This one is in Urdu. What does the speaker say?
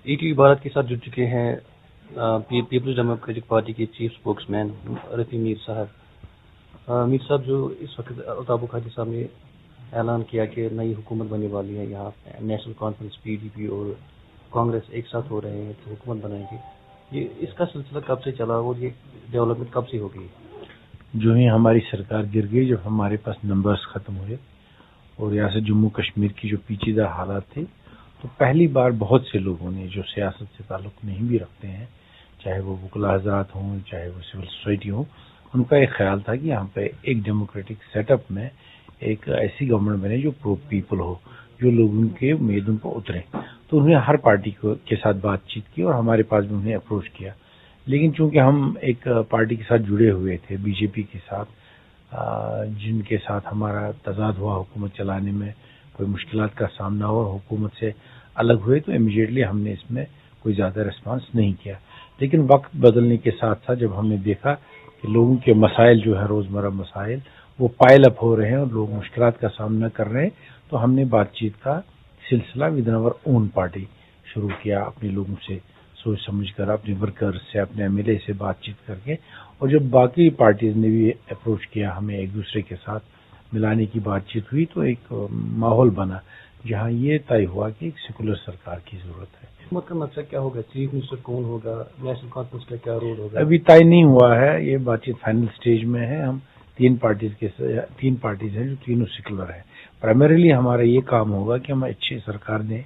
ای ٹی وی بھارت کے ساتھ جڑ چکے ہیں پیپلز ڈیموکریٹک پارٹی کے چیف اسپوکس مین رفیع میر صاحب۔ میر صاحب، جو اس وقت الطاف بخاری صاحب نے اعلان کیا کہ نئی حکومت بننے والی ہے، یہاں national conference P D P اور کانگریس ایک ساتھ ہو رہے ہیں تو حکومت بنائیں گے، یہ اس کا سلسلہ کب سے چلا اور یہ ڈیولپمنٹ کب سے ہوگی؟ جو ہی ہماری سرکار گر گئی، جب ہمارے پاس نمبرز ختم ہوئے اور ریاست جموں کشمیر کی جو پیچیدہ حالات تھے، تو پہلی بار بہت سے لوگوں نے جو سیاست سے تعلق نہیں بھی رکھتے ہیں، چاہے وہ وکلاء حضرات ہوں، چاہے وہ سول سوسائٹی ہوں، ان کا ایک خیال تھا کہ یہاں پہ ایک ڈیموکریٹک سیٹ اپ میں ایک ایسی گورنمنٹ بنے جو پرو پیپل ہو، جو لوگوں کے امیدوں پر اترے۔ تو انہوں نے ہر پارٹی کے ساتھ بات چیت کی اور ہمارے پاس بھی انہیں اپروچ کیا، لیکن چونکہ ہم ایک پارٹی کے ساتھ جڑے ہوئے تھے، بی جے پی کے ساتھ، جن کے ساتھ ہمارا تضاد ہوا حکومت چلانے میں، کوئی مشکلات کا سامنا ہوا اور حکومت سے الگ ہوئے، تو امیڈیٹلی ہم نے اس میں کوئی زیادہ ریسپانس نہیں کیا۔ لیکن وقت بدلنے کے ساتھ ساتھ جب ہم نے دیکھا کہ لوگوں کے مسائل جو ہے روزمرہ مسائل وہ پائل اپ ہو رہے ہیں اور لوگ مشکلات کا سامنا کر رہے ہیں، تو ہم نے بات چیت کا سلسلہ with in our own party شروع کیا، اپنے لوگوں سے سوچ سمجھ کر، اپنے ورکرز سے، اپنے ایم ایل اے سے بات چیت کر کے، اور جب باقی پارٹیز نے بھی اپروچ کیا ہمیں ایک دوسرے کے ساتھ ملانے کی بات چیت ہوئی، تو ایک ماحول بنا جہاں یہ طے ہوا کہ ایک سیکولر سرکار کی ضرورت ہے۔ حکومت کا مقصد کیا ہوگا؟ چیف منسٹر کون ہوگا؟ نیشنل کانفرنس کا کیا رول ہوگا؟ ابھی طے نہیں ہوا ہے، یہ بات چیت فائنل سٹیج میں ہے۔ ہم تین پارٹیز ہیں جو تینوں سیکولر ہیں۔ پرائمریلی ہمارا یہ کام ہوگا کہ ہم اچھی سرکار دیں،